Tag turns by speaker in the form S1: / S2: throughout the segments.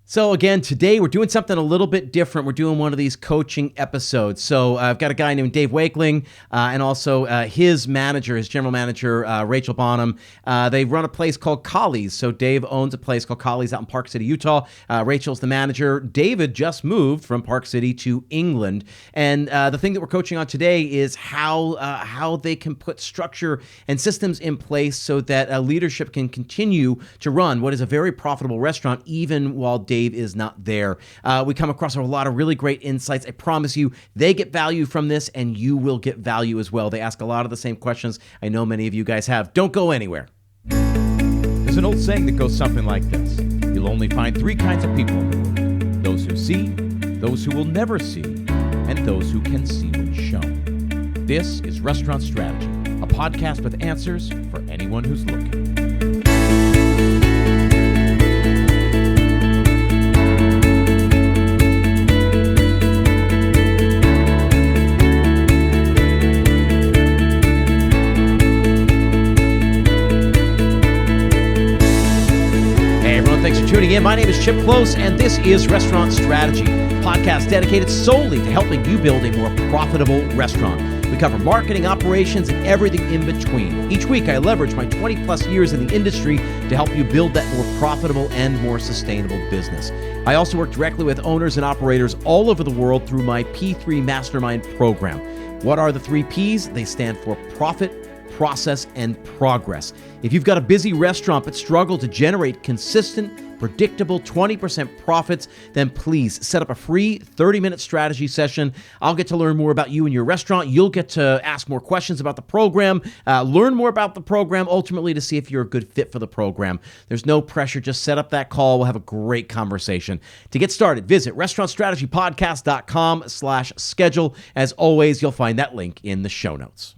S1: So again, today we're doing something a little bit different. We're doing one of these coaching episodes. So I've got a guy named Dave Wakeling and also his general manager, Rachel Bonham. They run a place called Collie. So Dave owns a place called Collie's out in Park City, Utah. Rachel's the manager. David just moved from Park City to England. And the thing that we're coaching on today is how they can put structure and systems in place so that leadership can continue to run what is a very profitable restaurant even while Dave is not there. We come across a lot of really great insights. I promise you, they get value from this, and you will get value as well. They ask a lot of the same questions I know many of you guys have. Don't go anywhere. There's an old saying that goes something like this. You'll only find three kinds of people in the world. Those who see, those who will never see, and those who can see when shown. This is Restaurant Strategy, a podcast with answers for anyone who's looking. Thanks for tuning in. My name is Chip Close, and this is Restaurant Strategy, a podcast dedicated solely to helping you build a more profitable restaurant. We cover marketing, operations, and everything in between. Each week, I leverage my 20-plus years in the industry to help you build that more profitable and more sustainable business. I also work directly with owners and operators all over the world through my P3 Mastermind program. What are the three Ps? They stand for profit, process, and progress. If you've got a busy restaurant but struggle to generate consistent, predictable 20% profits, then please set up a free 30-minute strategy session. I'll get to learn more about you and your restaurant. You'll get to ask more questions about the program, learn more about the program, ultimately to see if you're a good fit for the program. There's no pressure. Just set up that call. We'll have a great conversation. To get started, visit restaurantstrategypodcast.com/schedule. As always, you'll find that link in the show notes.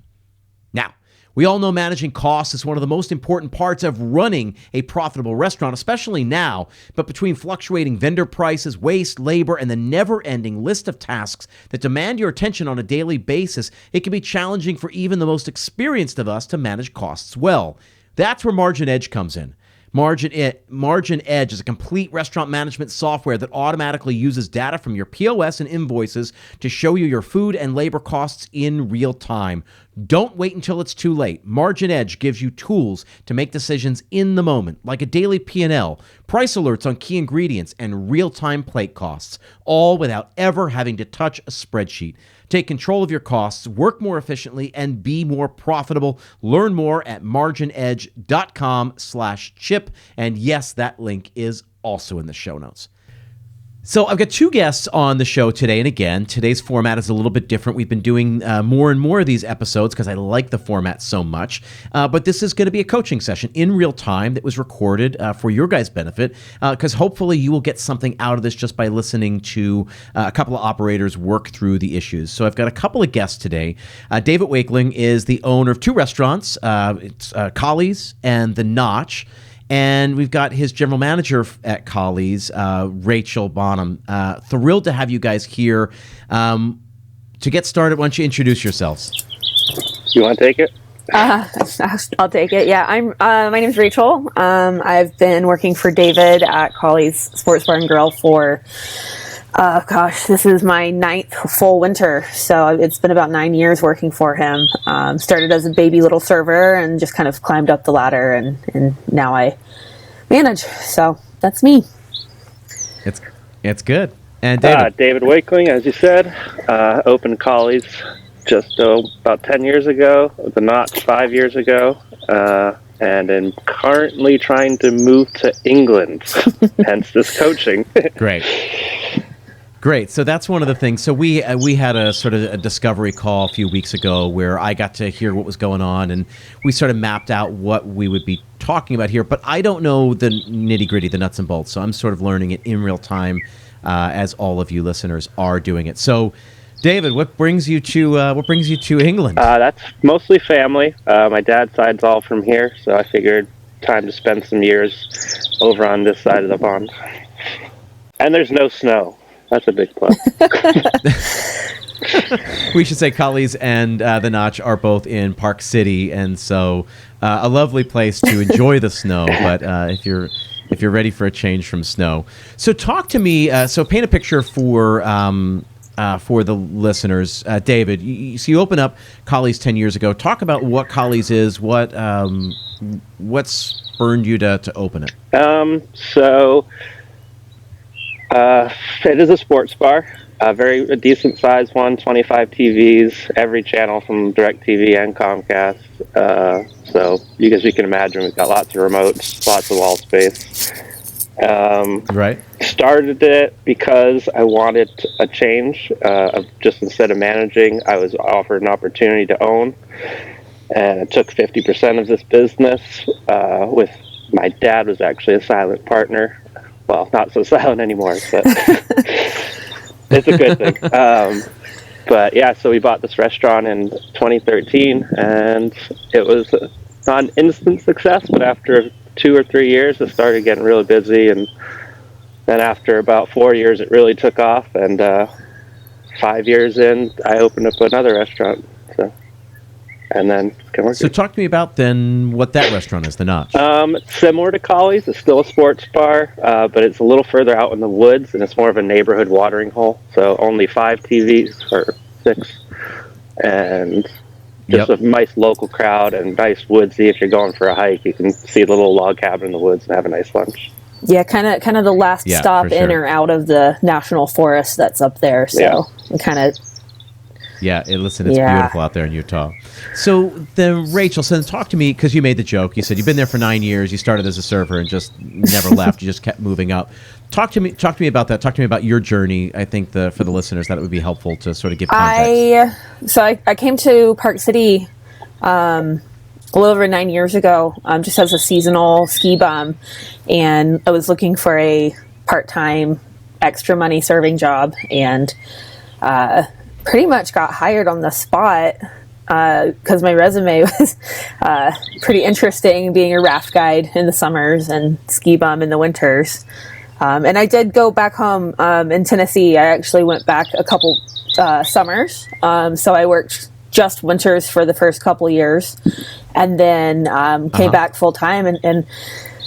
S1: Now, we all know managing costs is one of the most important parts of running a profitable restaurant, especially now. But between fluctuating vendor prices, waste, labor, and the never-ending list of tasks that demand your attention on a daily basis, it can be challenging for even the most experienced of us to manage costs well. That's where MarginEdge comes in. MarginEdge is a complete restaurant management software that automatically uses data from your POS and invoices to show you your food and labor costs in real time. Don't wait until it's too late. MarginEdge gives you tools to make decisions in the moment, like a daily P&L, price alerts on key ingredients, and real-time plate costs, all without ever having to touch a spreadsheet. Take control of your costs, work more efficiently, and be more profitable. Learn more at marginedge.com/chip. And yes, that link is also in the show notes. So I've got two guests on the show today, and again, today's format is a little bit different. We've been doing more and more of these episodes because I like the format so much, but this is going to be a coaching session in real time that was recorded for your guys' benefit, because hopefully you will get something out of this just by listening to a couple of operators work through the issues. So I've got a couple of guests today. David Wakeling is the owner of two restaurants, it's Collie's and The Notch. And we've got his general manager at Collie's, Rachel Bonham. Thrilled to have you guys here. To get started, why don't you introduce yourselves?
S2: You want to take it?
S3: I'll take it. Yeah, my name's Rachel. I've been working for David at Collie's Sports Bar and Grill for, this is my 9th full winter. So it's been about 9 years working for him. Started as a baby little server and just kind of climbed up the ladder, and now I manage. So that's me.
S1: It's good. And David?
S2: David Wakeling, as you said, opened Collie's just about 10 years ago, The Notch 5 years ago, and am currently trying to move to England, hence this coaching.
S1: Great. So that's one of the things. So we had a sort of a discovery call a few weeks ago where I got to hear what was going on, and we sort of mapped out what we would be talking about here. But I don't know the nitty-gritty, the nuts and bolts. So I'm sort of learning it in real time as all of you listeners are doing it. So, David, what brings you to England?
S2: That's mostly family. My dad's side's all from here, so I figured time to spend some years over on this side of the pond. And there's no snow. That's a big plus.
S1: We should say Collie's and the Notch are both in Park City, and so a lovely place to enjoy the snow. But if you're ready for a change from snow, so talk to me. So paint a picture for the listeners. David, so you opened up Collie's 10 years ago. Talk about what Collie's is. What spurred you to open it? It is a sports bar. A decent sized one, 25 TVs, every channel from DirecTV and Comcast. So you can imagine, we've got lots of remotes, lots of wall space. Right.
S2: Started it because I wanted a change. Of just instead of managing, I was offered an opportunity to own, and I took 50% of this business. With my dad was actually a silent partner. Well, not so silent anymore, but. It's a good thing. But yeah, so we bought this restaurant in 2013, and it was not an instant success, but after 2 or 3 years, it started getting really busy, and then after about 4 years, it really took off, and 5 years in, I opened up another restaurant. And then
S1: So talk to me about then what that restaurant is, the Notch.
S2: Similar to Collie's, it's still a sports bar, but it's a little further out in the woods, and it's more of a neighborhood watering hole. So only 5 TVs or 6, and just a nice local crowd and nice woodsy. If you're going for a hike, you can see the little log cabin in the woods and have a nice lunch.
S3: Yeah, kind of the last stop in or out of the national forest that's up there. So kind of.
S1: Yeah, it's beautiful out there in Utah. So then, Rachel, talk to me, because you made the joke. You said you've been there for 9 years. You started as a server and just never left. You just kept moving up. Talk to me about that. Talk to me about your journey. I think for the listeners, that it would be helpful to sort of give context.
S3: I came to Park City a little over 9 years ago, just as a seasonal ski bum, and I was looking for a part-time, extra money serving job, and pretty much got hired on the spot because my resume was pretty interesting, being a raft guide in the summers and ski bum in the winters. And I did go back home in Tennessee. I actually went back a couple summers. So I worked just winters for the first couple years, and then came back full time. And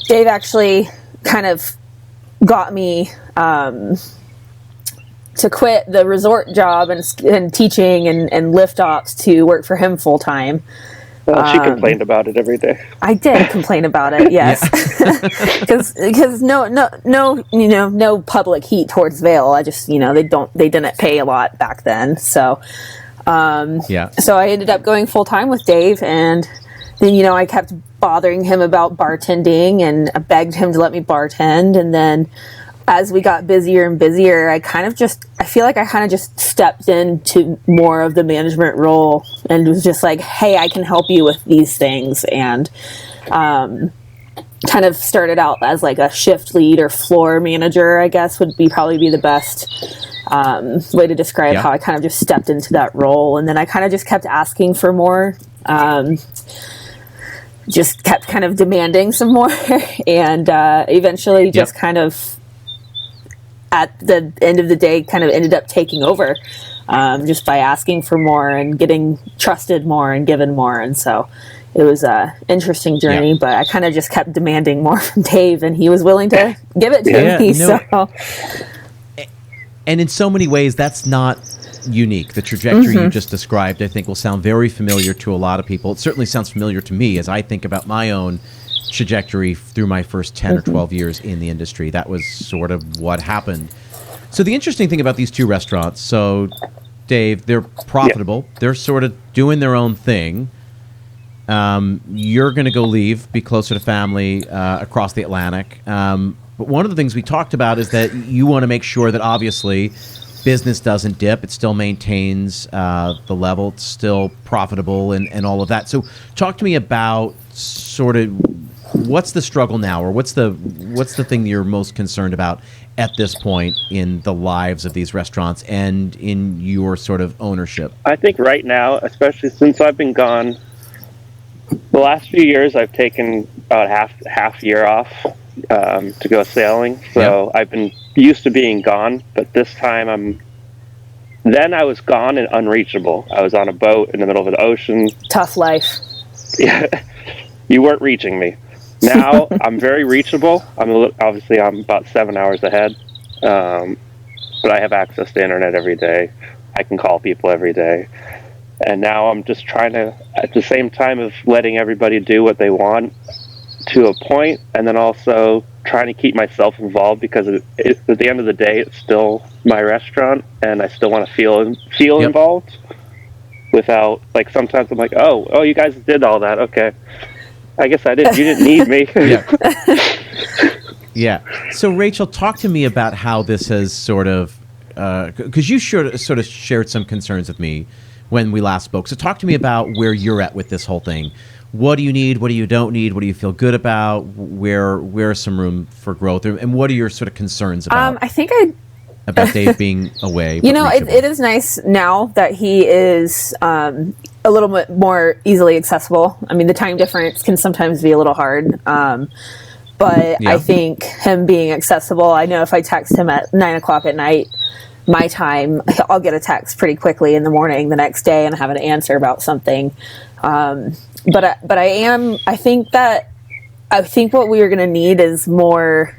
S3: Dave actually kind of got me to quit the resort job and teaching and lift ops to work for him full time.
S2: Well, she complained about it every day.
S3: I did complain about it, yes, because no public heat towards Vail. I just they didn't pay a lot back then, so so I ended up going full time with Dave, and then I kept bothering him about bartending, and I begged him to let me bartend, and then as we got busier and busier, I feel like I kind of just stepped into more of the management role and was just like, hey, I can help you with these things. And kind of started out as like a shift lead or floor manager, I guess would probably be the best way to describe how I kind of just stepped into that role. And then I kind of just kept asking for more, just kept kind of demanding some more. And eventually just kind of, at the end of the day, kind of ended up taking over just by asking for more and getting trusted more and given more. And so it was an interesting journey, but I kind of just kept demanding more from Dave, and he was willing to give it to me. So.
S1: And in so many ways, that's not unique. The trajectory you just described, I think, will sound very familiar to a lot of people. It certainly sounds familiar to me as I think about my own trajectory through my first 10 or 12 years in the industry. That was sort of what happened. So the interesting thing about these two restaurants, so Dave, they're profitable. They're sort of doing their own thing. You're going to go be closer to family across the Atlantic. But one of the things we talked about is that you want to make sure that obviously business doesn't dip. It still maintains the level. It's still profitable and all of that. So talk to me about sort of what's the struggle now, or what's the thing that you're most concerned about at this point in the lives of these restaurants and in your sort of ownership?
S2: I think right now, especially since I've been gone, the last few years I've taken about half year off to go sailing. So I've been used to being gone, but this time Then I was gone and unreachable. I was on a boat in the middle of the ocean.
S3: Tough life.
S2: Yeah, you weren't reaching me. Now I'm very reachable. Obviously I'm about 7 hours ahead, but I have access to internet every day. I can call people every day. And now I'm just trying to, at the same time of letting everybody do what they want to a point, and then also trying to keep myself involved, because at the end of the day, it's still my restaurant, and I still want to feel involved without, like, sometimes I'm like, oh, you guys did all that. Okay. I guess you didn't need me.
S1: Yeah. So Rachel, talk to me about how this has sort of, because you sort of shared some concerns with me when we last spoke. So talk to me about where you're at with this whole thing. What do you need? What do you don't need? What do you feel good about? Where's some room for growth? And what are your sort of concerns about?
S3: I think
S1: about Dave being away.
S3: It is nice now that he is a little bit more easily accessible. I mean, the time difference can sometimes be a little hard. But I think him being accessible, I know if I text him at 9:00 at night, my time, I'll get a text pretty quickly in the morning the next day and have an answer about something. But I think what we are going to need is more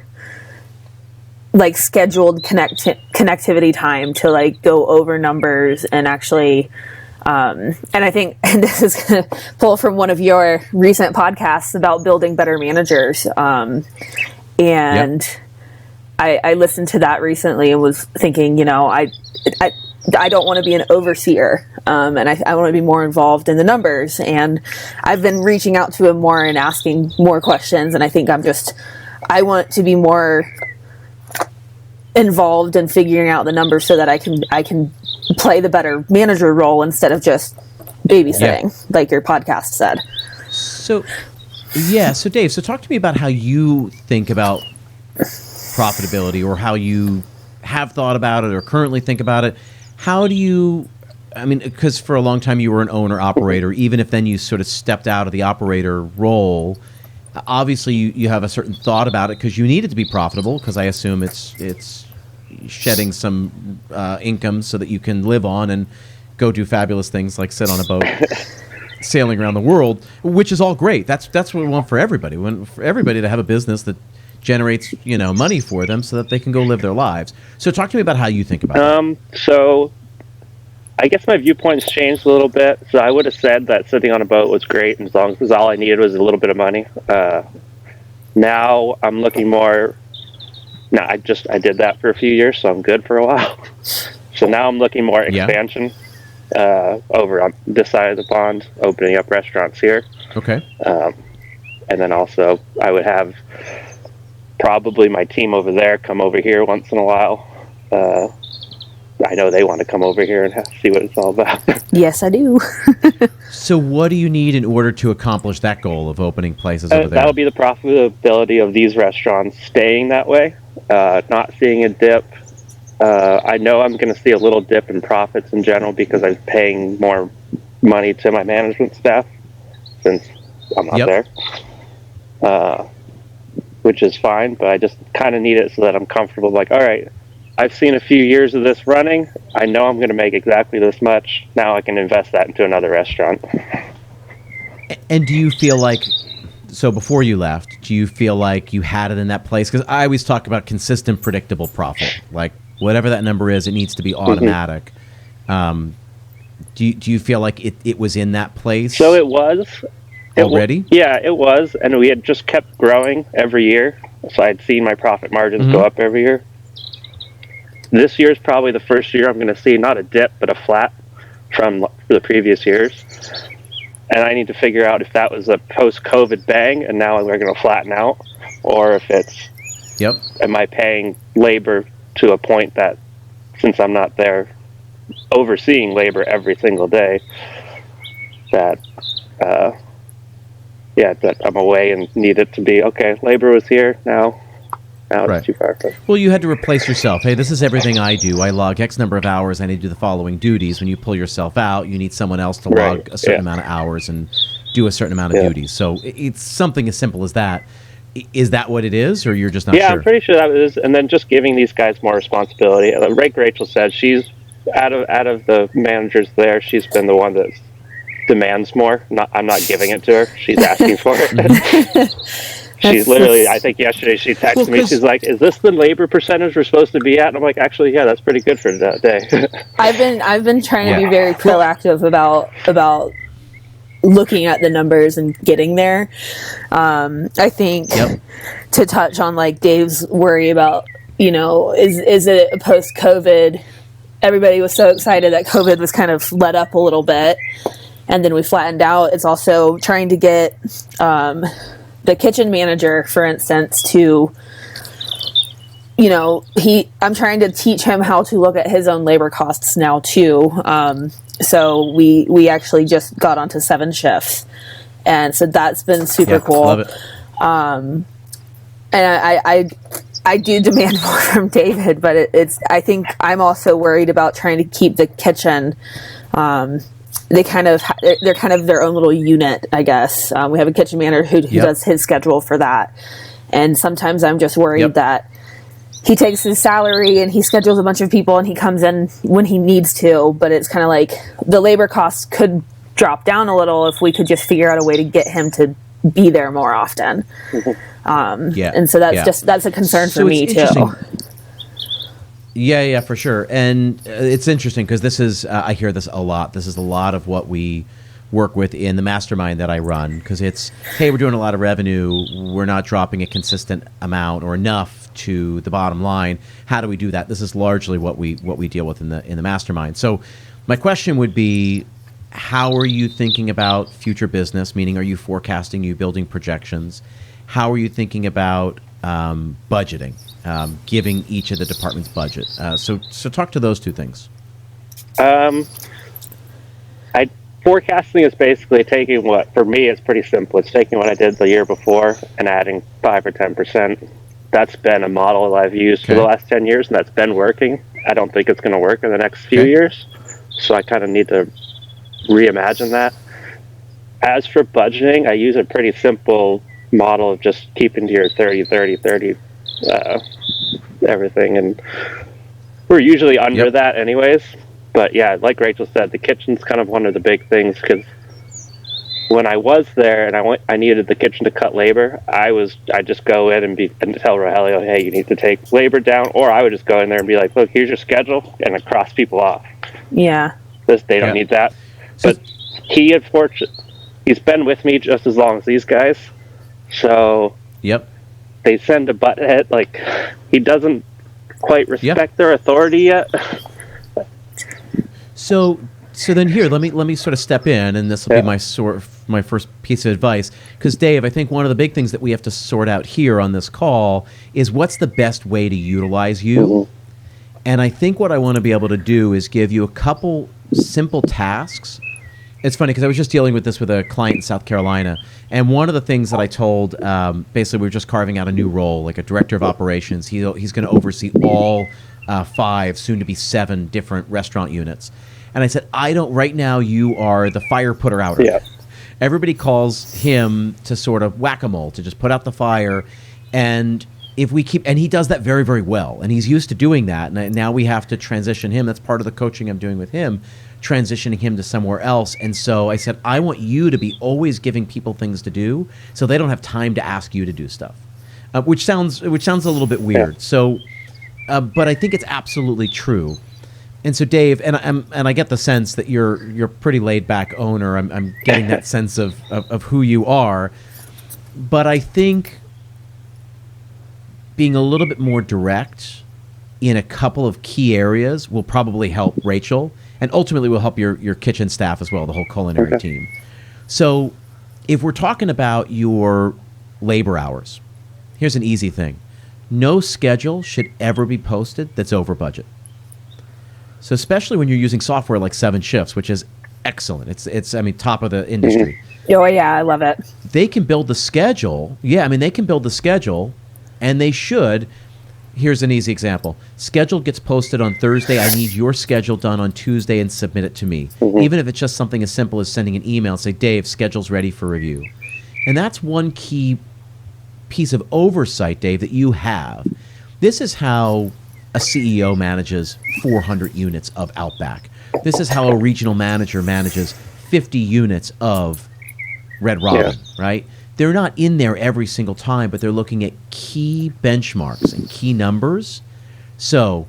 S3: like scheduled connectivity time to like go over numbers and actually, and I think, and this is going to pull from one of your recent podcasts about building better managers. I listened to that recently and was thinking, I don't want to be an overseer, and I want to be more involved in the numbers. And I've been reaching out to him more and asking more questions. And I think I want to be more involved in figuring out the numbers so that I can play the better manager role instead of just babysitting, like your podcast said.
S1: So Dave, so talk to me about how you think about profitability, or how you have thought about it or currently think about it. How do you, I mean, because for a long time you were an owner operator, even if then you sort of stepped out of the operator role, obviously you have a certain thought about it because you need it to be profitable, because I assume it's shedding some income so that you can live on and go do fabulous things like sit on a boat sailing around the world, which is all great. That's what we want for everybody. We want for everybody to have a business that generates money for them so that they can go live their lives. So talk to me about how you think about it.
S2: So I guess my viewpoint's changed a little bit. So I would have said that sitting on a boat was great, and as long as all I needed was a little bit of money. Now I'm looking more. No, I did that for a few years, so I'm good for a while. So now I'm looking more expansion over on this side of the pond, opening up restaurants here.
S1: Okay.
S2: And then also I would have probably my team over there come over here once in a while. I know they want to come over here and see what it's all about.
S3: Yes, I do.
S1: So what do you need in order to accomplish that goal of opening places over there?
S2: That'll be the profitability of these restaurants staying that way, not seeing a dip. I know I'm going to see a little dip in profits in general because I'm paying more money to my management staff since I'm not there, which is fine, but I just kind of need it so that I'm comfortable. Like, all right, I've seen a few years of this running. I know I'm going to make exactly this much. Now I can invest that into another restaurant.
S1: And do you feel like, so before you left, do you feel like you had it in that place? Because I always talk about consistent, predictable profit. Like whatever that number is, it needs to be automatic. Do you feel like it was in that place?
S2: So it was.
S1: Already?
S2: Yeah, it was. And we had just kept growing every year. So I'd seen my profit margins go up every year. This year is probably the first year I'm going to see not a dip, but a flat from the previous years. And I need to figure out if that was a post-COVID bang and now we're going to flatten out, or if it's, am I paying labor to a point that, since I'm not there overseeing labor every single day, that I'm away and need it to be, okay, labor was here, now it's too far.
S1: Well, you had to replace yourself. Hey, this is everything I do. I log X number of hours. I need to do the following duties. When you pull yourself out, you need someone else to log a certain amount of hours and do a certain amount of duties. So it's something as simple as that. Is that what it is, or you're just not sure?
S2: Yeah, I'm pretty sure that is. And then just giving these guys more responsibility. Like Rachel said, she's out of the managers there, she's been the one that demands more. I'm not giving it to her. She's asking for it. She's literally, I think yesterday she texted me. She's like, "Is this the labor percentage we're supposed to be at?" And I'm like, "Actually, yeah, that's pretty good for that day."
S3: I've been trying to be very proactive about looking at the numbers and getting there. I think to touch on like Dave's worry about, is it a post-COVID? Everybody was so excited that COVID was kind of let up a little bit, and then we flattened out. It's also trying to get the kitchen manager, for instance, to, I'm trying to teach him how to look at his own labor costs now too. So we actually just got onto 7 shifts, and so that's been super cool.
S1: Love it.
S3: And I do demand more from David, but I think I'm also worried about trying to keep the kitchen. They're kind of their own little unit, I guess. We have a kitchen manager who does his schedule for that, and sometimes I'm just worried that he takes his salary and he schedules a bunch of people and he comes in when he needs to, but it's kind of like the labor costs could drop down a little if we could just figure out a way to get him to be there more often. And so that's a concern for me too.
S1: Yeah, for sure. And it's interesting because this is, I hear this a lot. This is a lot of what we work with in the mastermind that I run, because it's, hey, we're doing a lot of revenue. We're not dropping a consistent amount or enough to the bottom line. How do we do that? This is largely what we deal with in the mastermind. So my question would be, how are you thinking about future business? Meaning, are you forecasting, you building projections? How are you thinking about budgeting, giving each of the departments budget? So talk to those two things.
S2: Forecasting is basically taking for me, it's pretty simple. It's taking what I did the year before and adding 5 or 10%. That's been a model that I've used for the last 10 years, and that's been working. I don't think it's going to work in the next few years, so I kind of need to reimagine that. As for budgeting, I use a pretty simple model of just keeping to your 30 everything, and we're usually under that anyways. But yeah, like Rachel said, the kitchen's kind of one of the big things, because when I was there and I needed the kitchen to cut labor, I just go in and tell Rogelio, hey, you need to take labor down, or I would just go in there and be like, look, here's your schedule, and I cross people off.
S3: Yeah.
S2: They don't need that. But he's been with me just as long as these guys, so they send a butthead, like, he doesn't quite respect their authority yet.
S1: So then here, let me sort of step in, and this will be my first piece of advice, because Dave, I think one of the big things that we have to sort out here on this call is what's the best way to utilize you. And I think what I want to be able to do is give you a couple simple tasks. It's funny because I was just dealing with this with a client in South Carolina, and one of the things that I told, basically we were just carving out a new role, like a director of operations. He's going to oversee all 5, soon to be 7 different restaurant units. And I said, right now you are the fire putter outer.
S2: Yeah.
S1: Everybody calls him to sort of whack-a-mole, to just put out the fire. And if we and he does that very, very well. And he's used to doing that. And now we have to transition him. That's part of the coaching I'm doing with him, transitioning him to somewhere else. And so I said, I want you to be always giving people things to do so they don't have time to ask you to do stuff, which sounds a little bit weird. So, but I think it's absolutely true. And so, Dave, and I get the sense that you're pretty laid back owner. I'm getting that sense of who you are, but I think being a little bit more direct in a couple of key areas will probably help Rachel, and ultimately will help your kitchen staff as well, the whole culinary team. So, if we're talking about your labor hours, here's an easy thing: no schedule should ever be posted that's over budget. So especially when you're using software like 7 Shifts, which is excellent. It's top of the industry.
S3: Oh yeah, I love it.
S1: They can build the schedule. Yeah, they can build the schedule, and they should. Here's an easy example. Schedule gets posted on Thursday. I need your schedule done on Tuesday and submit it to me. Even if it's just something as simple as sending an email and say, Dave, schedule's ready for review. And that's one key piece of oversight, Dave, that you have. This is how a CEO manages 400 units of Outback. This is how a regional manager manages 50 units of Red Robin, right? They're not in there every single time, but they're looking at key benchmarks and key numbers. So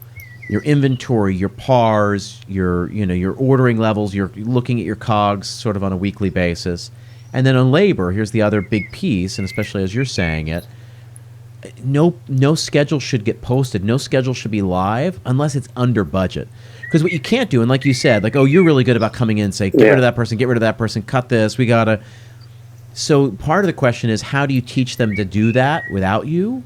S1: your inventory, your PARs, your ordering levels, you're looking at your COGS sort of on a weekly basis. And then on labor, here's the other big piece, and especially as you're saying it, no schedule should get posted. No schedule should be live unless it's under budget. Because what you can't do, and like you said, like, oh, you're really good about coming in and say, get rid of that person, cut this, we got to. So part of the question is, how do you teach them to do that without you?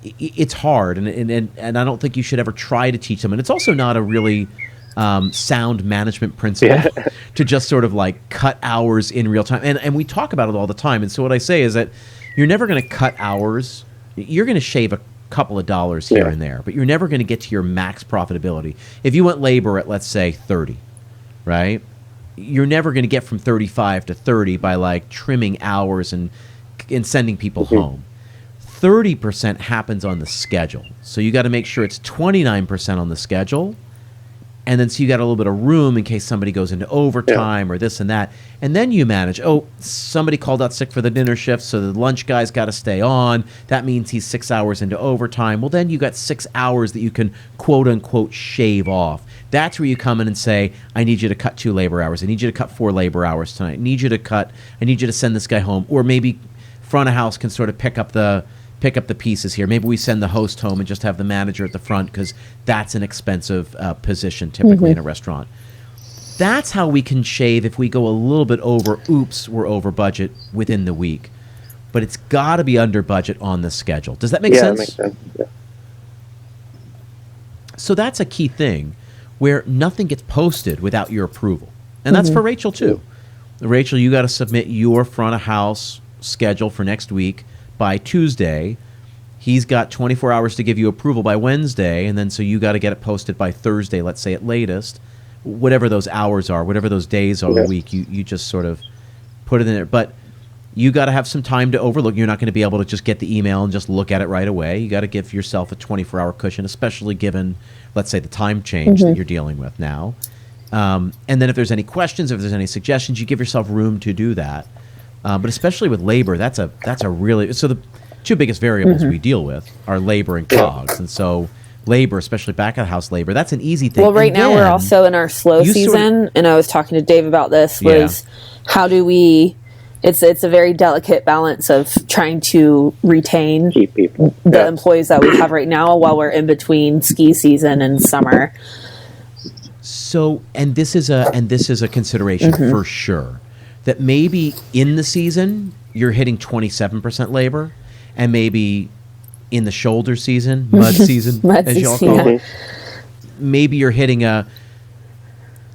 S1: It's hard, and I don't think you should ever try to teach them. And it's also not a really sound management principle to just sort of like cut hours in real time. And we talk about it all the time. And so what I say is that you're never going to cut hours. You're going to shave a couple of dollars here and there, but you're never going to get to your max profitability. If you went labor at, let's say, 30, right? You're never going to get from 35 to 30 by like trimming hours and sending people home. 30% happens on the schedule. So you got to make sure it's 29% on the schedule. And then so you got a little bit of room in case somebody goes into overtime or this and that. And then you manage, oh, somebody called out sick for the dinner shift, so the lunch guy's got to stay on. That means he's 6 hours into overtime. Well, then you got 6 hours that you can quote unquote shave off. That's where you come in and say, I need you to cut 2 labor hours. I need you to cut 4 labor hours tonight. I need you to send this guy home. Or maybe front of house can sort of pick up the pieces here. Maybe we send the host home and just have the manager at the front because that's an expensive position typically in a restaurant. That's how we can shave if we go a little bit over, oops, we're over budget within the week. But it's got to be under budget on the schedule. Does that make sense?
S2: Yeah, that makes sense. Yeah.
S1: So that's a key thing where nothing gets posted without your approval. And that's for Rachel too. Rachel, you got to submit your front of house schedule for next week by Tuesday. He's got 24 hours to give you approval by Wednesday, and then so you got to get it posted by Thursday, let's say at latest. Whatever those hours are, whatever those days are a week, you just sort of put it in there. But you got to have some time to overlook. You're not going to be able to just get the email and just look at it right away. You got to give yourself a 24-hour cushion, especially given, let's say, the time change that you're dealing with now. And then if there's any questions, if there's any suggestions, you give yourself room to do that. But especially with labor, that's a really, so the two biggest variables we deal with are labor and COGS. And so labor, especially back of house labor, that's an easy thing.
S3: Well, right now we're also in our slow season, and I was talking to Dave about this, was how do we, it's a very delicate balance of trying to retain
S2: Keep people.
S3: the employees that we have right now while we're in between ski season and summer.
S1: So, and this is a consideration for sure. That maybe in the season, you're hitting 27% labor, and maybe in the shoulder season, mud season, as y'all call it, maybe you're hitting a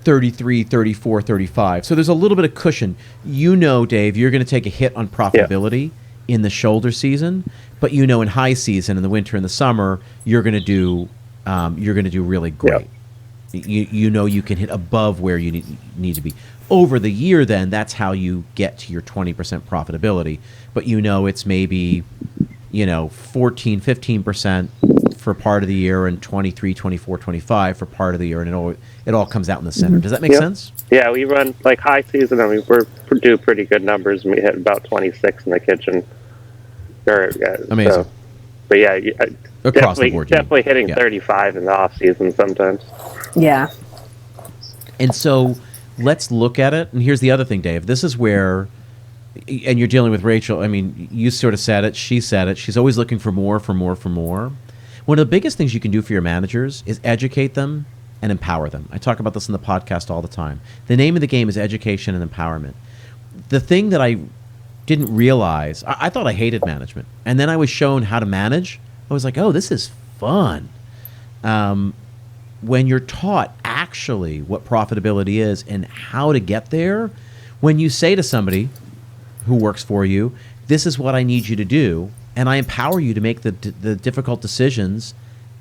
S1: 33, 34, 35. So there's a little bit of cushion. You know, Dave, you're going to take a hit on profitability in the shoulder season, but you know in high season, in the winter and the summer, you're going to do really great. You know you can hit above where you need to be. Over the year, then, that's how you get to your 20% profitability. But you know it's maybe, 14, 15% for part of the year and 23, 24, 25 for part of the year. And it all comes out in the center. Does that make sense?
S2: Yeah, we run, like, high season. I mean, we're do pretty good numbers. And we hit about 26 in the kitchen.
S1: Amazing.
S2: So, but yeah,
S1: across the board,
S2: definitely hitting 35 in the off season sometimes.
S3: Yeah.
S1: And so let's look at it. And here's the other thing, Dave. This is where, and you're dealing with Rachel. I mean, you sort of said it. She said it. She's always looking for more, for more, for more. One of the biggest things you can do for your managers is educate them and empower them. I talk about this in the podcast all the time. The name of the game is education and empowerment. The thing that I didn't realize, I thought I hated management. And then I was shown how to manage. I was like, oh, this is fun. When you're taught actually what profitability is and how to get there, when you say to somebody who works for you, this is what I need you to do, and I empower you to make the difficult decisions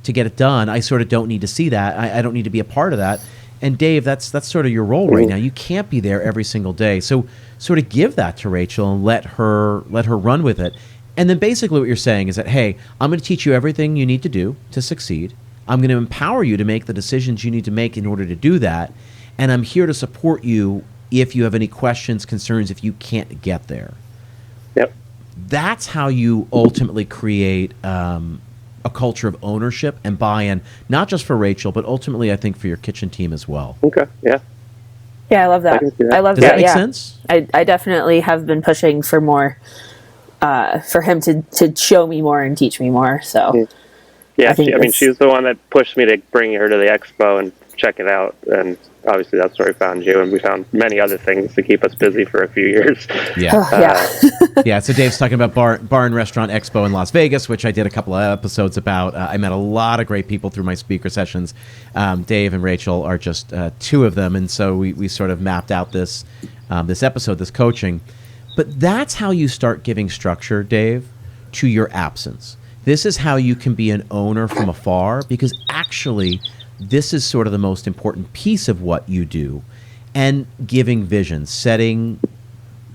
S1: to get it done, I sort of don't need to see that. I don't need to be a part of that. And Dave, that's sort of your role right now. You can't be there every single day. So sort of give that to Rachel and let her run with it. And then basically what you're saying is that, hey, I'm going to teach you everything you need to do to succeed. I'm going to empower you to make the decisions you need to make in order to do that. And I'm here to support you if you have any questions, concerns, if you can't get there.
S2: Yep.
S1: That's how you ultimately create a culture of ownership and buy-in, not just for Rachel, but ultimately, I think, for your kitchen team as well.
S2: Okay. Yeah.
S3: Yeah, I love that. I love
S1: Does that make
S3: yeah.
S1: sense?
S3: I definitely have been pushing for more, for him to show me more and teach me more. So,
S2: yeah, she was the one that pushed me to bring her to the expo and check it out. And obviously that's where we found you, and we found many other things to keep us busy for a few years.
S1: Yeah. Yeah, so Dave's talking about Bar and Restaurant Expo in Las Vegas, which I did a couple of episodes about. I met a lot of great people through my speaker sessions. Dave and Rachel are just two of them, and so we sort of mapped out this episode, this coaching. But that's how you start giving structure, Dave, to your absence. This is how you can be an owner from afar, because actually this is sort of the most important piece of what you do, and giving vision, setting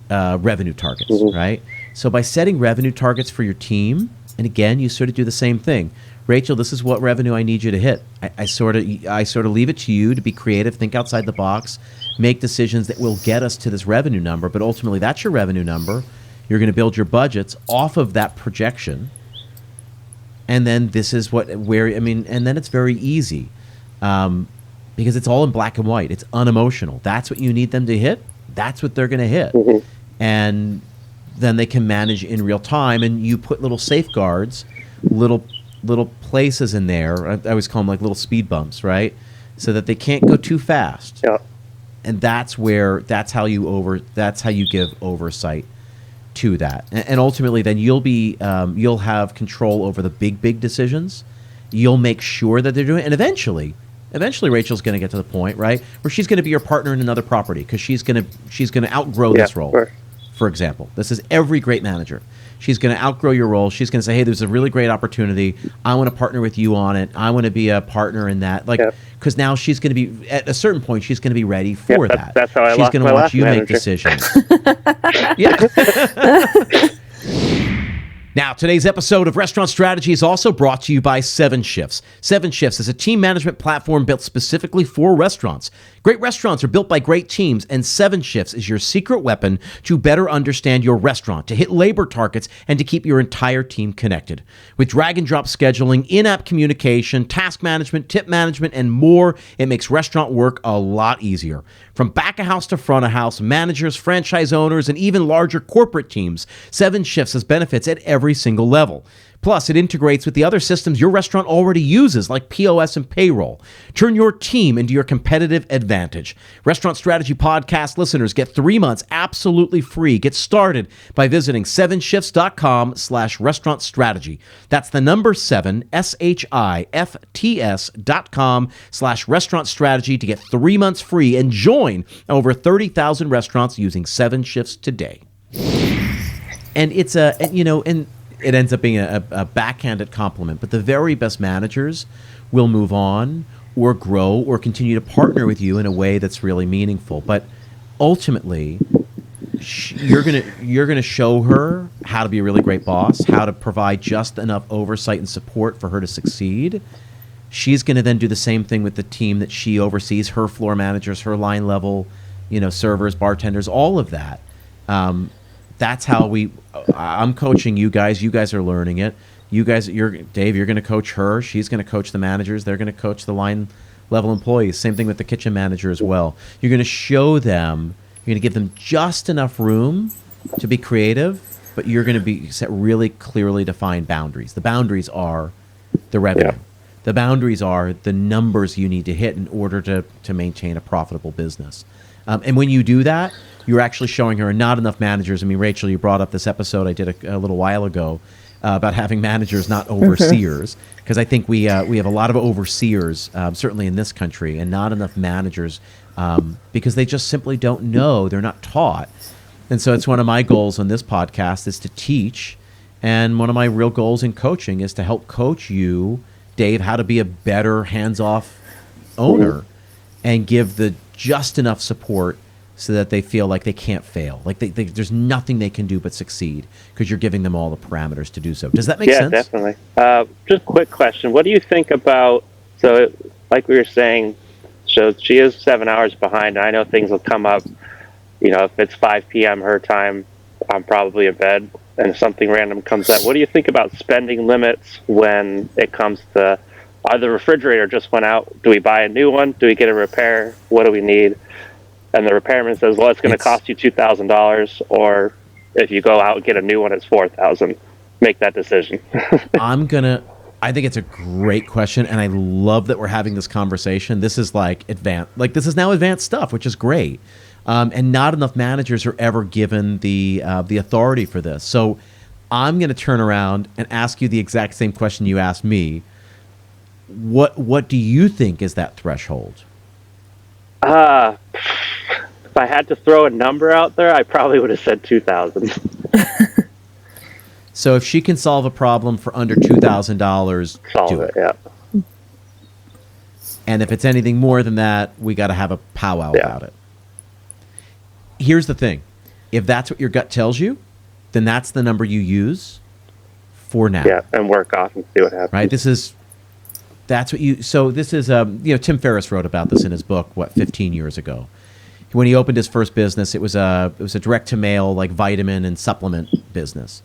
S1: revenue targets, right? So by setting revenue targets for your team, and again, you sort of do the same thing. Rachel, this is what revenue I need you to hit. I sort of leave it to you to be creative, think outside the box, make decisions that will get us to this revenue number. But ultimately, that's your revenue number. You're going to build your budgets off of that projection, and then this is and then it's very easy. Because it's all in black and white. It's unemotional. That's what you need them to hit. That's what they're going to hit. And then they can manage in real time. And you put little safeguards, little places in there. I always call them like little speed bumps, right? So that they can't go too fast.
S2: Yeah.
S1: And that's how you give oversight to that. And ultimately, then you'll have control over the big decisions. You'll make sure that they're doing it. And eventually Rachel's going to get to the point, right, where she's going to be your partner in another property, because she's going to outgrow this role.
S2: Sure.
S1: For example, this is every great manager. She's going to outgrow your role. She's going to say, hey, there's a really great opportunity. I want to partner with you on it. I want to be a partner in that. Because now she's going to be, at a certain point, she's going to be ready for that.
S2: That's how I
S1: she's
S2: lost
S1: going
S2: my
S1: to watch
S2: last
S1: you
S2: manager.
S1: make decisions. Now, today's episode of Restaurant Strategy is also brought to you by 7 Shifts. 7 Shifts is a team management platform built specifically for restaurants. Great restaurants are built by great teams, and 7 Shifts is your secret weapon to better understand your restaurant, to hit labor targets, and to keep your entire team connected. With drag-and-drop scheduling, in-app communication, task management, tip management, and more, it makes restaurant work a lot easier. From back-of-house to front-of-house, managers, franchise owners, and even larger corporate teams, 7 Shifts has benefits at every single level. Plus, it integrates with the other systems your restaurant already uses, like POS and payroll. Turn your team into your competitive advantage. Restaurant Strategy Podcast listeners get 3 months absolutely free. Get started by visiting 7shifts.com/restaurant strategy. That's the number 7, SHIFTS.com/restaurant strategy to get 3 months free and join over 30,000 restaurants using 7 Shifts today. And it's it ends up being a backhanded compliment, but the very best managers will move on or grow or continue to partner with you in a way that's really meaningful. But ultimately, you're gonna show her how to be a really great boss, how to provide just enough oversight and support for her to succeed. She's going to then do the same thing with the team that she oversees, her floor managers, her line level, servers, bartenders, all of that. That's how I'm coaching you guys. You guys are learning it. Dave, you're going to coach her. She's going to coach the managers. They're going to coach the line level employees. Same thing with the kitchen manager as well. You're going to show them, you're going to give them just enough room to be creative, but you're going to be set really clearly defined boundaries. The boundaries are the revenue. Yeah. The boundaries are the numbers you need to hit in order to maintain a profitable business. And when you do that, you're actually showing her not enough managers. I mean, Rachel, you brought up this episode I did a little while ago about having managers, not overseers, because I think we have a lot of overseers, certainly in this country, and not enough managers because they just simply don't know. They're not taught. And so it's one of my goals on this podcast is to teach, and one of my real goals in coaching is to help coach you, Dave, how to be a better hands-off owner and give the just enough support so that they feel like they can't fail. Like there's nothing they can do but succeed because you're giving them all the parameters to do so. Does that make sense?
S2: Yeah, definitely. Just a quick question. What do you think about So, like we were saying, so she is 7 hours behind. And I know things will come up. If it's 5 p.m. her time, I'm probably in bed, and if something random comes up. What do you think about spending limits when it comes to the refrigerator just went out? Do we buy a new one? Do we get a repair? What do we need? And the repairman says, well, it's going to cost you $2,000, or if you go out and get a new one, it's $4,000. Make that decision.
S1: I think it's a great question, and I love that we're having this conversation. This is this is now advanced stuff, which is great. And not enough managers are ever given the authority for this. So I'm going to turn around and ask you the exact same question you asked me. What do you think is that threshold?
S2: If I had to throw a number out there, I probably would have said 2,000.
S1: So if she can solve a problem for under $2,000,
S2: solve it. Yeah.
S1: And if it's anything more than that, we got to have a powwow about it. Here's the thing. If that's what your gut tells you, then that's the number you use for now.
S2: Yeah, and work off and see what happens.
S1: Right? Tim Ferriss wrote about this in his book, 15 years ago. When he opened his first business, it was a direct-to-mail, vitamin and supplement business.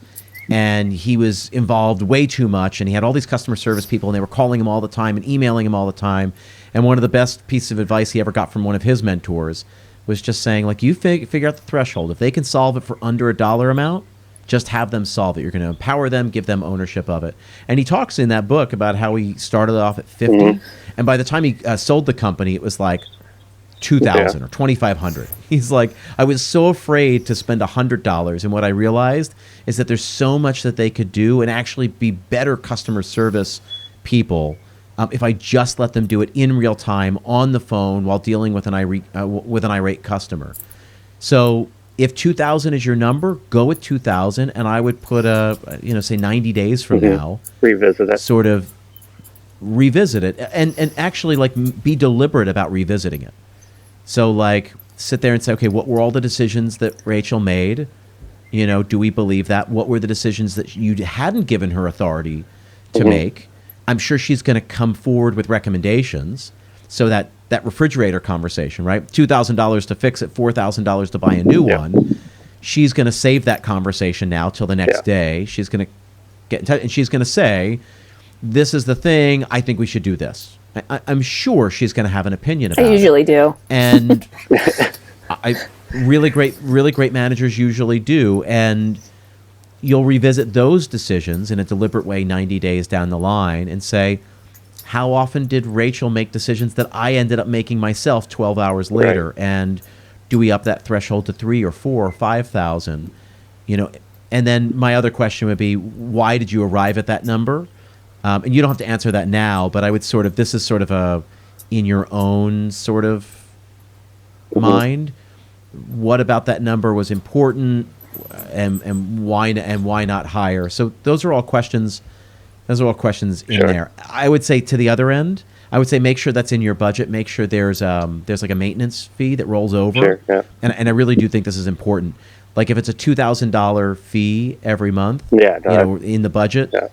S1: And he was involved way too much, and he had all these customer service people, and they were calling him all the time and emailing him all the time. And one of the best pieces of advice he ever got from one of his mentors was just saying, you figure out the threshold. If they can solve it for under a dollar amount, just have them solve it. You're going to empower them, give them ownership of it. And he talks in that book about how he started off at 50, and by the time he sold the company, it was like 2,000 or 2,500. He's like, I was so afraid to spend $100, and what I realized is that there's so much that they could do and actually be better customer service people if I just let them do it in real time on the phone while dealing with an irate customer. So if 2,000 is your number, go with 2,000, and I would put say 90 days from now,
S2: revisit it.
S1: Sort of revisit it, and actually be deliberate about revisiting it. So sit there and say, okay, what were all the decisions that Rachel made? Do we believe that? What were the decisions that you hadn't given her authority to make? I'm sure she's going to come forward with recommendations. So that refrigerator conversation, right? $2,000 to fix it, $4,000 to buy a new one. She's going to save that conversation now till the next day. She's going to get in touch, and she's going to say, this is the thing, I think we should do this. I'm sure she's going to have an opinion about it.
S3: I usually do.
S1: And really great managers usually do. And you'll revisit those decisions in a deliberate way 90 days down the line and say, how often did Rachel make decisions that I ended up making myself 12 hours later? Right. And do we up that threshold to 3 or 4 or 5,000? And then my other question would be, why did you arrive at that number? And you don't have to answer that now, but I would this is sort of a, in your own sort of mind, what about that number was important, and why not higher? So those are all questions in there. I would say to the other end, I would say make sure that's in your budget. Make sure there's like a maintenance fee that rolls over.
S2: Sure, yeah.
S1: And I really do think this is important. If it's a $2,000 fee every month, in the budget. Yeah.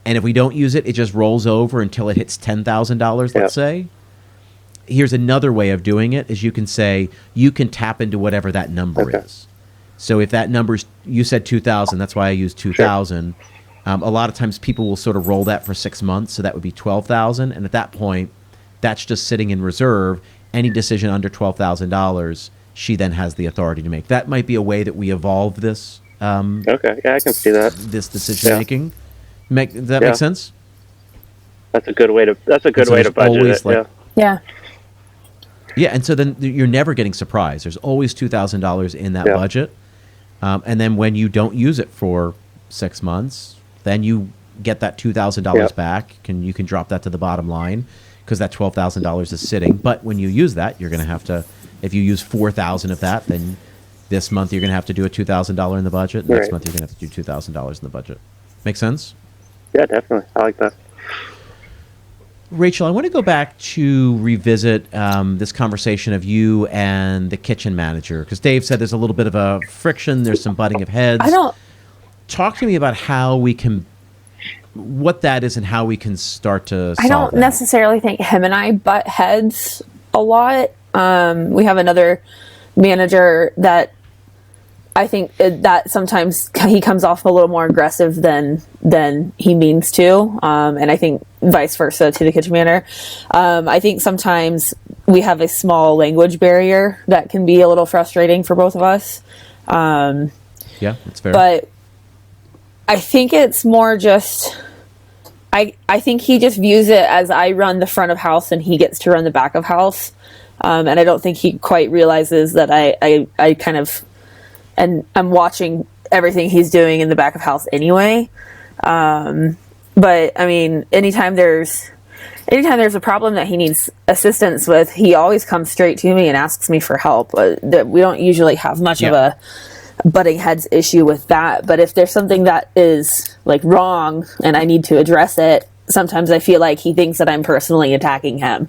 S1: And if we don't use it, it just rolls over until it hits $10,000, let's say. Here's another way of doing it, is you can say, you can tap into whatever that number is. So if that number's, you said 2,000, that's why I used 2,000. A lot of times people will sort of roll that for 6 months, so that would be 12,000. And at that point, that's just sitting in reserve. Any decision under $12,000, she then has the authority to make. That might be a way that we evolve this.
S2: I can see that.
S1: This decision making. Does that make sense?
S2: That's a good way to. That's a good way to budget it.
S3: Yeah.
S1: Yeah, and so then you're never getting surprised. There's always $2,000 in that budget, and then when you don't use it for 6 months, then you get that $2,000 back. You can drop that to the bottom line because that $12,000 is sitting. But when you use that, you're going to have to. If you use $4,000 of that, then this month you're going to have to do a $2,000 in the budget. Next month you're going to have to do $2,000 in the budget. Make sense?
S2: Yeah, definitely. I like that.
S1: Rachel, I want to go back to revisit this conversation of you and the kitchen manager, because Dave said there's a little bit of a friction. There's some butting of heads. Talk to me about how we can what that is and how we can start to solve
S3: I don't
S1: that.
S3: necessarily think him and I butt heads a lot. We have another manager that I think that sometimes he comes off a little more aggressive than he means to, and I think vice versa to the kitchen manager. I think sometimes we have a small language barrier that can be a little frustrating for both of us.
S1: Yeah, that's fair.
S3: But I think it's more just, I think he just views it as I run the front of house and he gets to run the back of house. And I don't think he quite realizes that I kind of, and I'm watching everything he's doing in the back of house anyway. But I mean, anytime there's a problem that he needs assistance with, he always comes straight to me and asks me for help. That we don't usually have much of a butting heads issue with that. But if there's something that is like wrong and I need to address it, sometimes I feel like he thinks that I'm personally attacking him,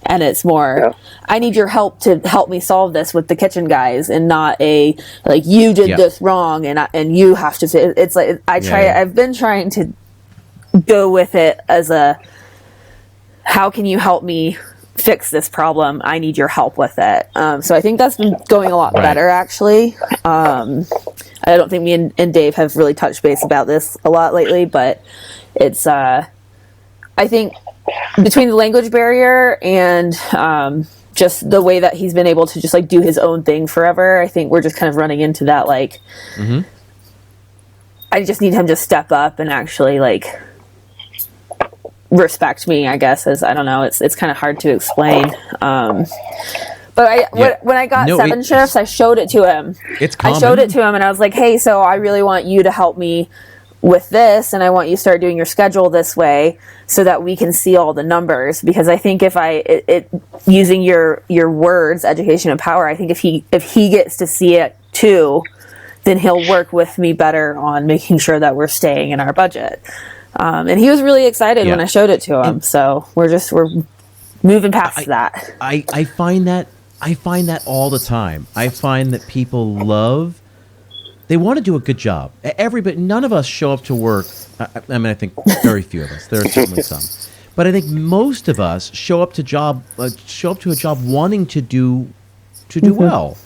S3: and it's more, I need your help to help me solve this with the kitchen guys, and not a like you did this wrong and you have to. It's like I've been trying to go with it as a, how can you help me fix this problem? I need your help with it. So I think that's been going a lot better, actually. I don't think me and Dave have really touched base about this a lot lately, but it's, I think between the language barrier and just the way that he's been able to just like do his own thing forever, I think we're just kind of running into that, like, I just need him to step up and actually like respect me, I guess, as I don't know, it's kind of hard to explain. But when I got 7 shifts, I showed it to him.
S1: It's common.
S3: I showed it to him and I was like, hey, so I really want you to help me with this, and I want you to start doing your schedule this way so that we can see all the numbers. Because I think if using your words, education and power, I think if he gets to see it too, then he'll work with me better on making sure that we're staying in our budget. And he was really excited when I showed it to him. So we're moving past that.
S1: I find that all the time. I find that people they want to do a good job. None of us show up to work. I mean, I think very few of us. There are certainly some, but I think most of us show up to a job wanting to do well.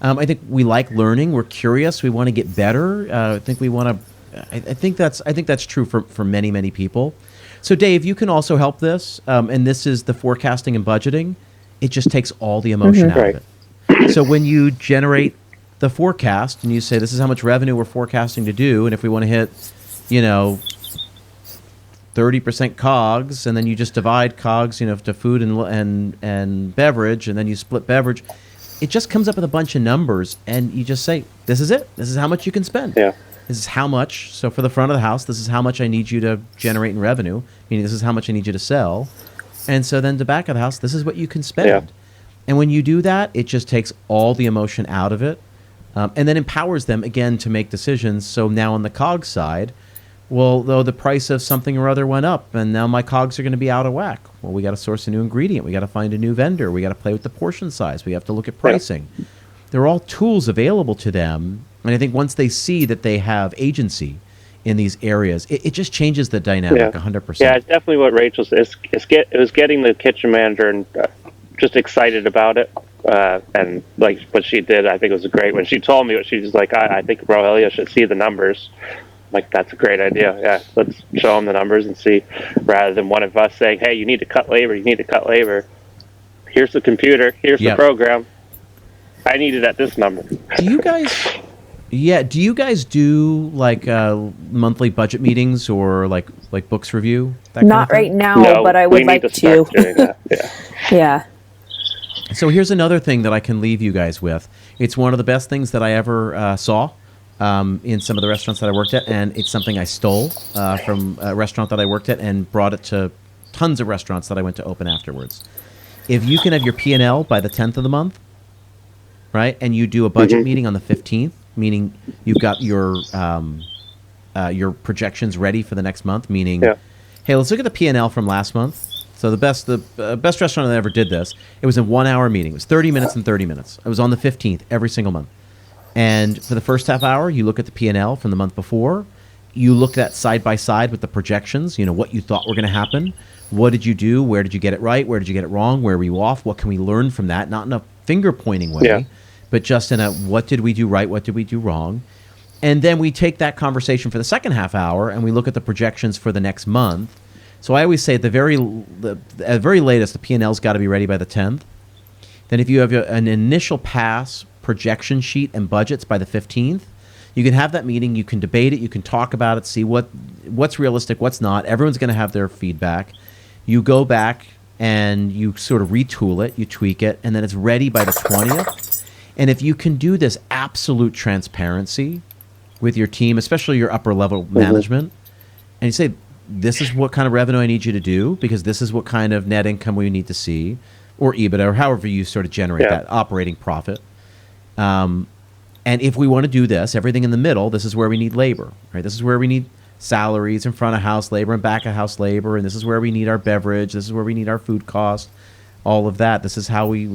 S1: I think we like learning. We're curious. We want to get better. I think we want to. I think that's true for many, many people. So Dave, you can also help this, and this is the forecasting and budgeting. It just takes all the emotion out of it. So when you generate the forecast and you say, this is how much revenue we're forecasting to do, and if we want to hit, 30% COGS, and then you just divide COGS, to food and beverage, and then you split beverage, it just comes up with a bunch of numbers, and you just say, this is it. This is how much you can spend. Yeah. This is how much. So for the front of the house, this is how much I need you to generate in revenue. Meaning this is how much I need you to sell. And so then the back of the house, this is what you can spend. Yeah. And when you do that, it just takes all the emotion out of it, and then empowers them again to make decisions. So now on the COGS side, well, though the price of something or other went up, and now my COGS are going to be out of whack. Well, we got to source a new ingredient. We got to find a new vendor. We got to play with the portion size. We have to look at pricing. Yeah. They're all tools available to them. And I think once they see that they have agency in these areas, it just changes the dynamic 100%.
S2: Yeah, it's definitely what Rachel said. It was getting the kitchen manager and just excited about it. And like what she did, I think it was great. When she told me, she was like, I think Roelia should see the numbers. I'm like, that's a great idea. Yeah, let's show them the numbers and see, rather than one of us saying, hey, you need to cut labor. Here's the computer. Here's the program. I need it at this number.
S1: Do you guys do like monthly budget meetings or like books review?
S3: Not right now, but I would like to.
S2: Doing that.
S3: Yeah.
S1: So here's another thing that I can leave you guys with. It's one of the best things that I ever saw in some of the restaurants that I worked at, and it's something I stole from a restaurant that I worked at and brought it to tons of restaurants that I went to open afterwards. If you can have your P&L by the 10th of the month, right, and you do a budget meeting on the 15th, meaning you've got your projections ready for the next month, meaning, hey, let's look at the P&L from last month. So the best restaurant that ever did this, it was a 1-hour meeting. It was 30 minutes and 30 minutes. It was on the 15th every single month. And for the first half hour, you look at the P&L from the month before, you look at side by side with the projections, what you thought were going to happen. What did you do? Where did you get it right? Where did you get it wrong? Where were you off? What can we learn from that? Not in a finger-pointing way, but just in a what did we do right? What did we do wrong? And then we take that conversation for the second half hour and we look at the projections for the next month. So I always say at the very latest, the P&L's got to be ready by the 10th. Then if you have an initial pass projection sheet and budgets by the 15th, you can have that meeting, you can debate it, you can talk about it, see what's realistic, what's not. Everyone's going to have their feedback. You go back and you sort of retool it, you tweak it, and then it's ready by the 20th. And if you can do this absolute transparency with your team, especially your upper level management, and you say, this is what kind of revenue I need you to do because this is what kind of net income we need to see, or EBITDA, or however you sort of generate that operating profit. And if we want to do this, everything in the middle, this is where we need labor, right? This is where we need salaries and front of house labor and back of house labor, and this is where we need our beverage. This is where we need our food cost, all of that. This is how we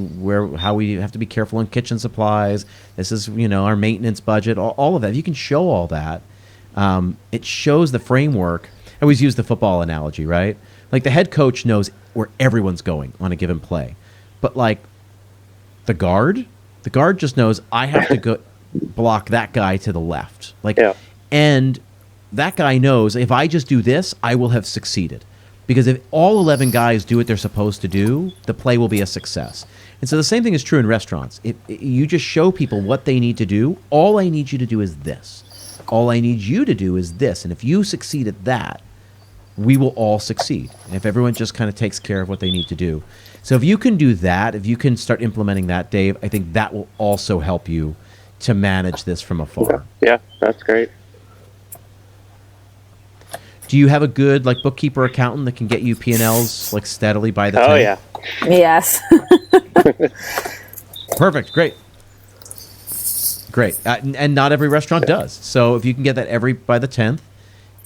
S1: have to be careful on kitchen supplies. This is our maintenance budget, all of that. If you can show all that, it shows the framework. I always use the football analogy, right? Like the head coach knows where everyone's going on a given play, but like the guard just knows I have to go block that guy to the left. And that guy knows if I just do this, I will have succeeded. Because if all 11 guys do what they're supposed to do, the play will be a success. And so the same thing is true in restaurants. If you just show people what they need to do, all I need you to do is this. All I need you to do is this. And if you succeed at that, we will all succeed. And if everyone just kind of takes care of what they need to do. So if you can do that, if you can start implementing that, Dave, I think that will also help you to manage this from afar.
S2: Yeah, that's great.
S1: Do you have a good bookkeeper accountant that can get you P&Ls steadily by the 10th?
S2: Oh yeah.
S3: Yes.
S1: Perfect. Great. And not every restaurant does. So if you can get that by the 10th,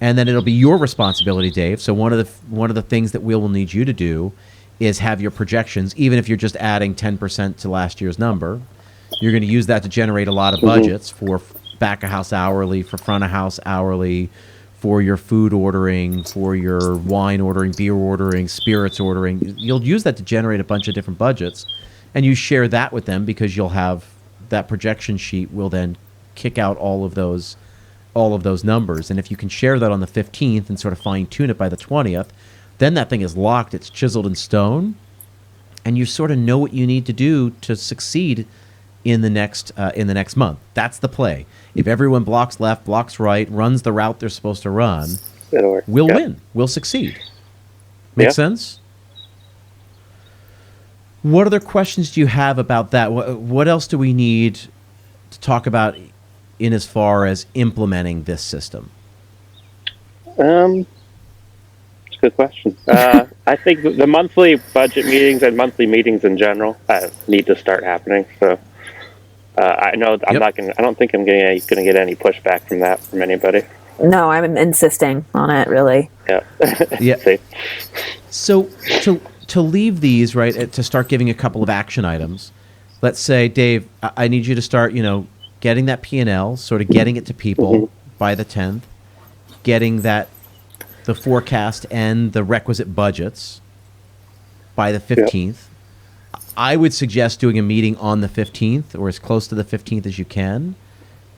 S1: and then it'll be your responsibility, Dave. So one of the things that we will need you to do is have your projections, even if you're just adding 10% to last year's number. You're going to use that to generate a lot of budgets for back of house hourly, for front of house hourly, for your food ordering, for your wine ordering, beer ordering, spirits ordering. You'll use that to generate a bunch of different budgets, and you share that with them because you'll have that projection sheet will then kick out all of those numbers. And if you can share that on the 15th and sort of fine tune it by the 20th, then that thing is locked, it's chiseled in stone, and you sort of know what you need to do to succeed in the next month. That's the play. If everyone blocks left, blocks right, runs the route they're supposed to run, we'll win. We'll succeed. Make sense? What other questions do you have about that? What else do we need to talk about in as far as implementing this system?
S2: It's a good question. I think the monthly budget meetings and monthly meetings in general need to start happening. So I know I'm not going. I don't think I'm going to get any pushback from anybody.
S3: No, I'm insisting on it. Really.
S2: Yeah.
S1: Yeah. So to leave these right to start giving a couple of action items. Let's say, Dave, I need you to start. Getting that P&L, sort of getting it to people by the 10th, getting the forecast and the requisite budgets by the 15th. I would suggest doing a meeting on the 15th or as close to the 15th as you can,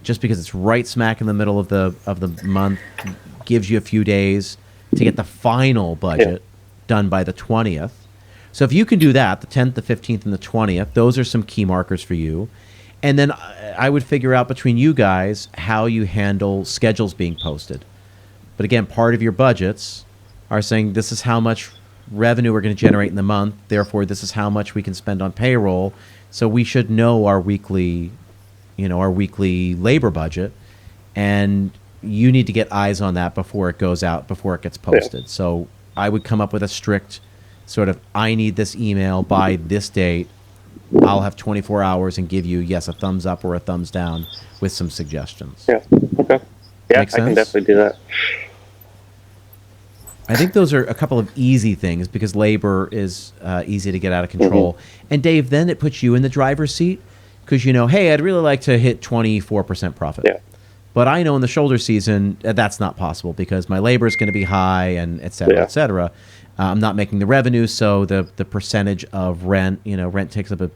S1: just because it's right smack in the middle of the month, gives you a few days to get the final budget done by the 20th. So if you can do that, the 10th, the 15th, and the 20th, those are some key markers for you. And then I would figure out between you guys how you handle schedules being posted. But again, part of your budgets are saying this is how much revenue we're going to generate in the month. Therefore, this is how much we can spend on payroll. So we should know our weekly labor budget. And you need to get eyes on that before it goes out, before it gets posted. Yeah. So I would come up with a strict sort of, I need this email by this date. I'll have 24 hours and give you, yes, a thumbs up or a thumbs down with some suggestions.
S2: Yeah, okay. Yeah, I can definitely do that.
S1: I think those are a couple of easy things because labor is easy to get out of control. Mm-hmm. And Dave, then it puts you in the driver's seat because hey, I'd really like to hit 24% profit.
S2: Yeah.
S1: But I know in the shoulder season, that's not possible because my labor is going to be high and et cetera, et cetera. I'm not making the revenue, so the percentage of rent, rent takes up a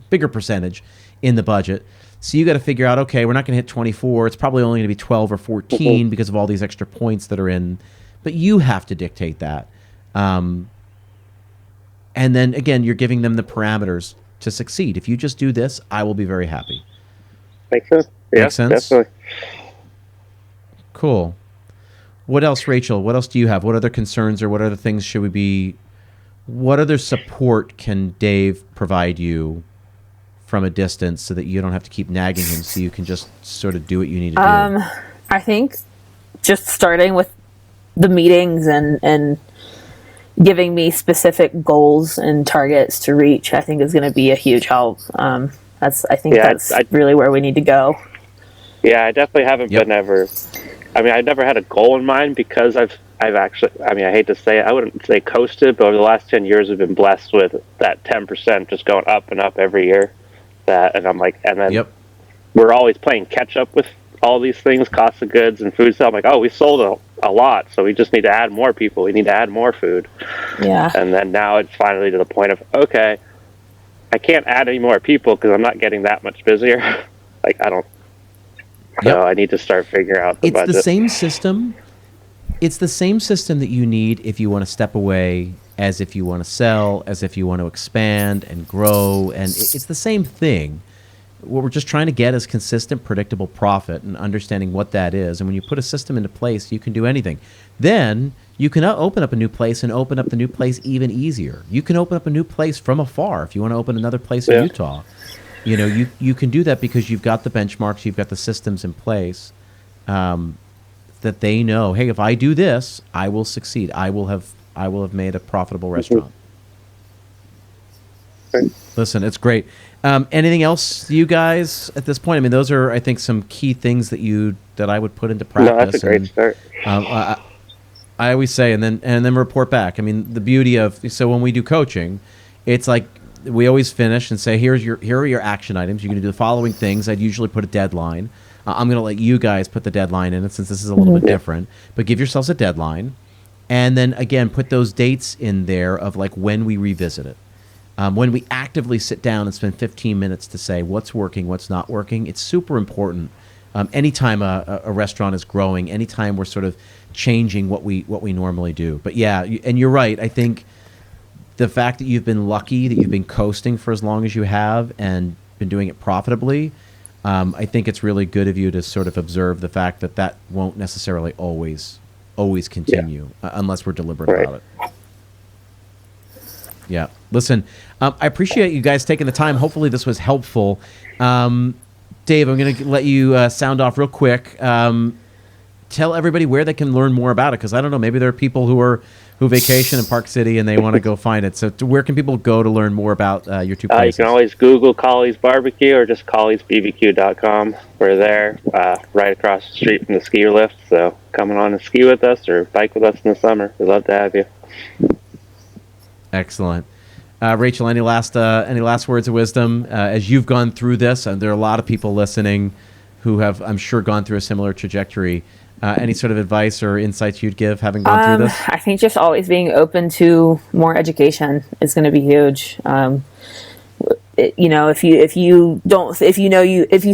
S1: bigger percentage in the budget. So you got to figure out, okay, we're not going to hit 24. It's probably only going to be 12 or 14 because of all these extra points that are in. But you have to dictate that. And then, again, you're giving them the parameters to succeed. If you just do this, I will be very happy.
S2: Makes sense. Yeah,
S1: Makes sense?
S2: Definitely.
S1: Cool. What else, Rachel? What else do you have? What other concerns or what other things should we be... What other support can Dave provide you from a distance so that you don't have to keep nagging him so you can just sort of do what you need to do?
S3: I think just starting with the meetings and giving me specific goals and targets to reach, I think is going to be a huge help. That's really where we need to go.
S2: Yeah, I definitely haven't been ever. I mean, I've never had a goal in mind because I've actually. I mean, I hate to say it, I wouldn't say coasted, but over the last 10 years, we've been blessed with that 10% just going up and up every year. And I'm like, and then we're always playing catch up with all these things, cost of goods and food. So I'm like, oh, we sold a lot, so we just need to add more people. We need to add more food.
S3: Yeah.
S2: And then now it's finally to the point of, okay, I can't add any more people because I'm not getting that much busier. Like, I don't. So I need to start figuring out the budget.
S1: It's the same system. It's the same system that you need if you want to step away, as if you want to sell, as if you want to expand and grow. And it's the same thing. What we're just trying to get is consistent, predictable profit and understanding what that is. And when you put a system into place, you can do anything. Then you can open up a new place and open up the new place even easier. You can open up a new place from afar if you want to open another place in Utah. You can do that because you've got the benchmarks, you've got the systems in place that they know, hey, if I do this, I will succeed. I will have made a profitable restaurant. Listen, it's great. Anything else, you guys, at this point? I mean, those are, I think, some key things that I would put into practice.
S2: No, that's a great start.
S1: I always say, and then report back. I mean, the beauty of, so when we do coaching, it's like we always finish and say, here are your action items. You're going to do the following things. I'd usually put a deadline. I'm going to let you guys put the deadline in it since this is a little bit different. But give yourselves a deadline. And then, again, put those dates in there of like when we revisit it. When we actively sit down and spend 15 minutes to say what's working, what's not working, it's super important. Anytime a restaurant is growing, anytime we're sort of changing what we normally do. But yeah, and you're right. I think the fact that you've been lucky, that you've been coasting for as long as you have and been doing it profitably, I think it's really good of you to sort of observe the fact that won't necessarily always continue unless we're deliberate about it. Yeah. Listen, I appreciate you guys taking the time. Hopefully this was helpful. Dave, I'm going to let you sound off real quick. Tell everybody where they can learn more about it, because I don't know, maybe there are people who vacation in Park City and they want to go find it. So where can people go to learn more about your two places?
S2: You can always Google Collie's Barbecue or just colliesbbq.com. We're there right across the street from the ski lift. So come on and ski with us or bike with us in the summer. We'd love to have you.
S1: Excellent. Rachel, any last words of wisdom as you've gone through this? And there are a lot of people listening who have, I'm sure, gone through a similar trajectory. Any sort of advice or insights you'd give having gone through this?
S3: I think just always being open to more education is going to be huge. If you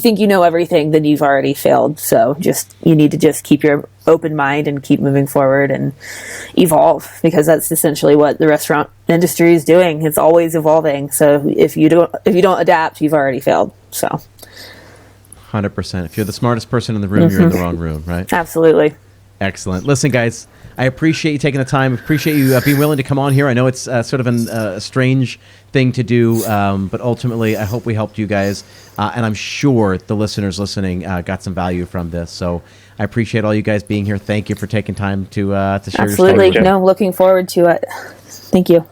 S3: think you know everything, then you've already failed. So you need to just keep your open mind and keep moving forward and evolve, because that's essentially what the restaurant industry is doing. It's always evolving. So if you don't adapt, you've already failed. So
S1: 100%. If you're the smartest person in the room, you're in the wrong room, right?
S3: Absolutely.
S1: Excellent. Listen, guys, I appreciate you taking the time. Appreciate you being willing to come on here. I know it's sort of a strange thing to do, but ultimately, I hope we helped you guys. And I'm sure the listeners listening got some value from this. So I appreciate all you guys being here. Thank you for taking time to share your story.
S3: Absolutely. No, looking forward to it. Thank you.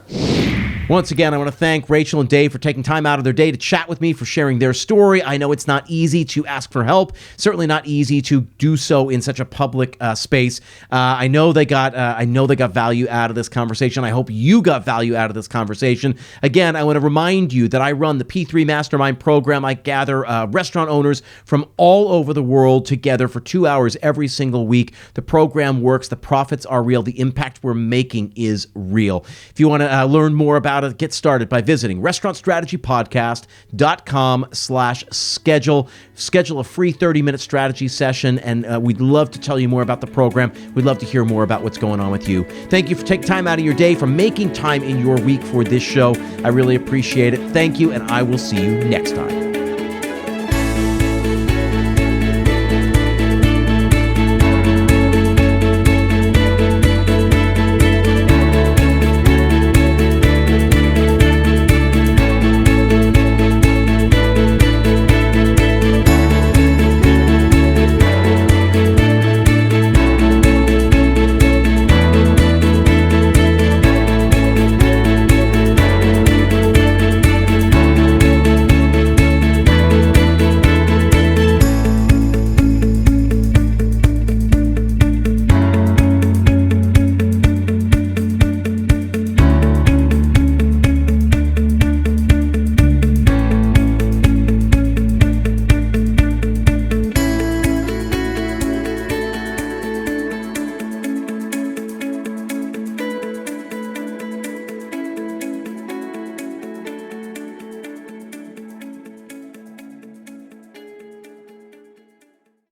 S1: Once again, I want to thank Rachel and Dave for taking time out of their day to chat with me, for sharing their story. I know it's not easy to ask for help, certainly not easy to do so in such a public space. I know they got value out of this conversation. I hope you got value out of this conversation. Again, I want to remind you that I run the P3 Mastermind program. I gather restaurant owners from all over the world together for 2 hours every single week. The program works. The profits are real. The impact we're making is real. If you want to learn more about it, get started by visiting restaurantstrategypodcast.com/schedule. Schedule a free 30-minute strategy session, and we'd love to tell you more about the program. We'd love to hear more about what's going on with you. Thank you for taking time out of your day, for making time in your week for this show. I really appreciate it. Thank you, and I will see you next time.